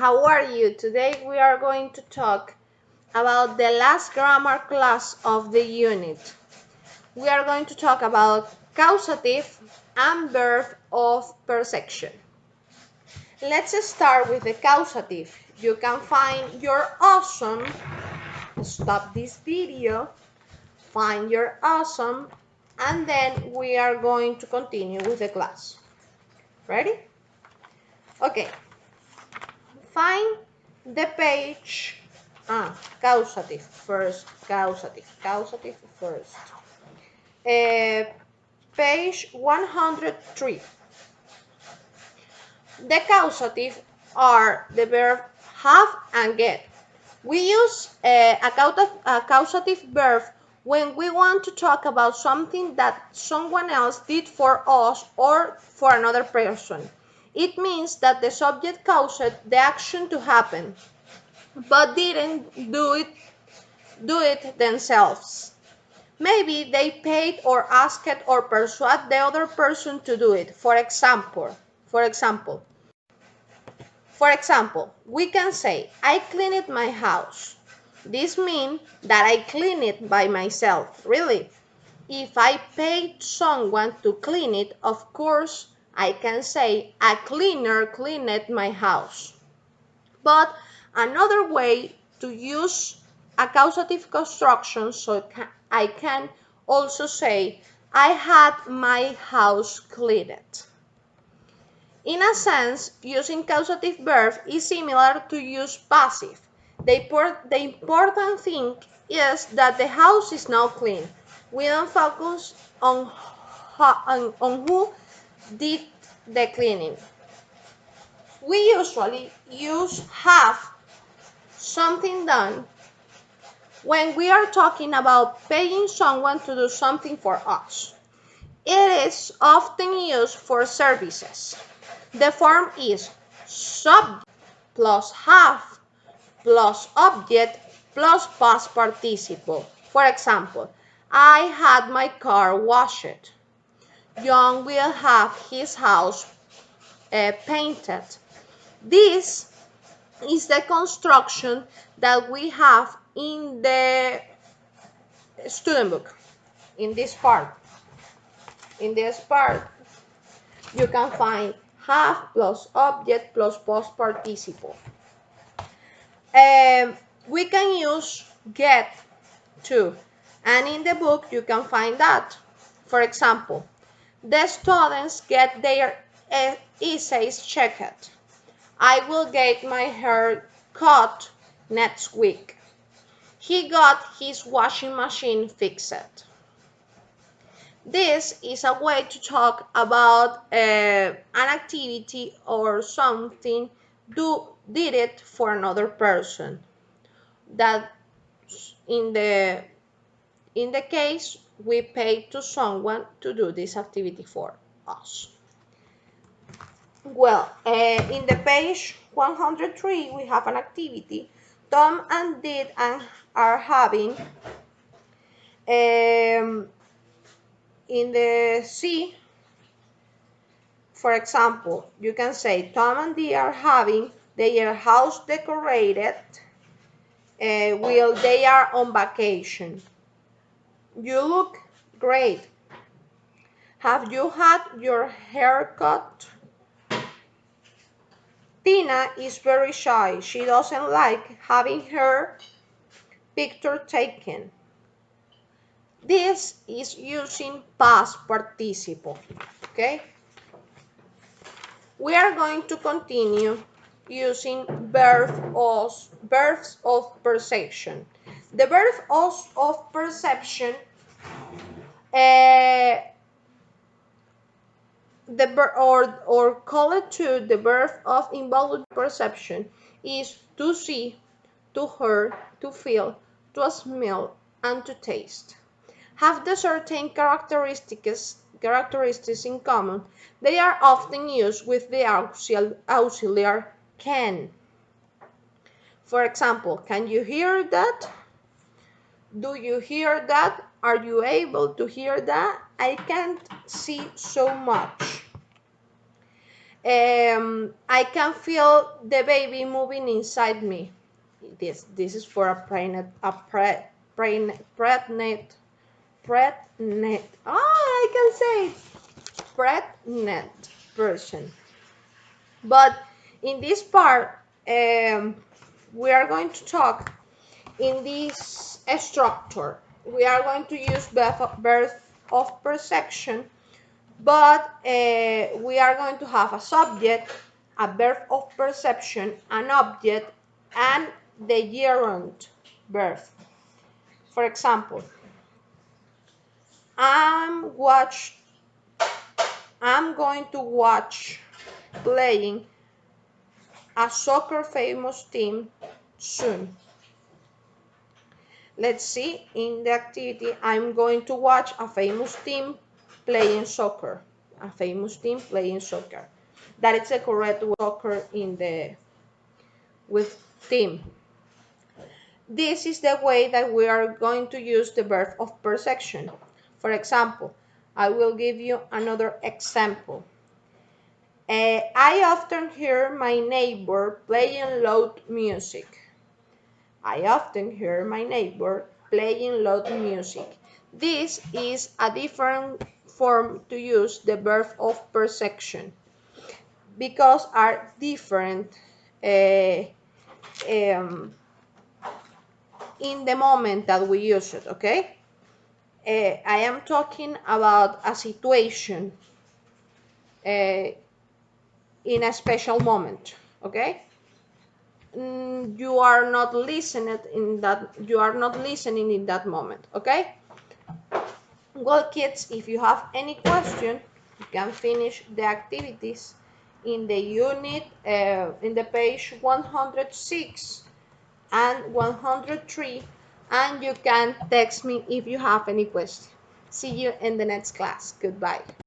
how are you? Today we are going to talk about the last grammar class of the unit. We are going to talk about causative and verb of perception. Let's start with the causative. You can find your awesome, stop this video, find your awesome, and then we are going to continue with the class. Ready? Okay. Find the page, causative first, causative first. Page 103. The causative are the verb have and get. We use a causative verb when we want to talk about something that someone else did for us or for another person. It means that the subject caused the action to happen, but didn't do it themselves. Maybe they paid or asked or persuaded the other person to do it. For example, we can say, I cleaned my house. This means that I clean it by myself, really. If I paid someone to clean it, of course, I can say a cleaner cleaned my house. But another way to use a causative construction, so I can also say, I had my house cleaned. In a sense, using causative verb is similar to use passive. The important thing is that the house is now clean. We don't focus on who did the cleaning. We usually use have something done when we are talking about paying someone to do something for us. It is often used for services. The form is subject plus have plus object plus past participle. For example, I had my car washed. John will have his house painted. This is the construction that we have in the student book. In this part, you can find have plus object plus past participle. We can use get too, and in the book you can find that. For example, the students get their essays checked. I will get my hair cut next week. He got his washing machine fixed. This is a way to talk about an activity or something did it for another person. That in the case we paid to someone to do this activity for us. Well, in the page 103 we have an activity. Tom and Did are having in the C, for example, you can say Tom and Dee are having their house decorated while they are on vacation. You look great. Have you had your hair cut? Tina is very shy. She doesn't like having her picture taken. This is using past participle, okay? We are going to continue using verbs of perception. The verb of perception, call it to the verb of involuntary perception is to see, to hear, to feel, to smell, and to taste. Have the certain characteristics in common. They are often used with the auxiliary can. For example, can you hear that? Do you hear that? Are you able to hear that? I can't see so much. I can feel the baby moving inside me. This is for a pregnant. I can say it. Pregnant person. But in this part, we are going to talk in this structure. We are going to use verb of perception, but we are going to have a subject, a verb of perception, an object, and the gerund verb. For example, I'm going to watch playing a soccer famous team soon. Let's see, in the activity, I'm going to watch a famous team playing soccer. A famous team playing soccer. That is the correct word, soccer with team. This is the way that we are going to use the verb of perception. For example, I will give you another example. I often hear my neighbor playing loud music. I often hear my neighbor playing loud music. This is a different form to use the verb of perception because are different in the moment that we use it, okay? I am talking about a situation in a special moment, okay? You are not listening in that moment, okay? Well, kids, if you have any question, you can finish the activities in the unit in the page 106 and 103, and you can text me if you have any question. See you in the next class. Goodbye.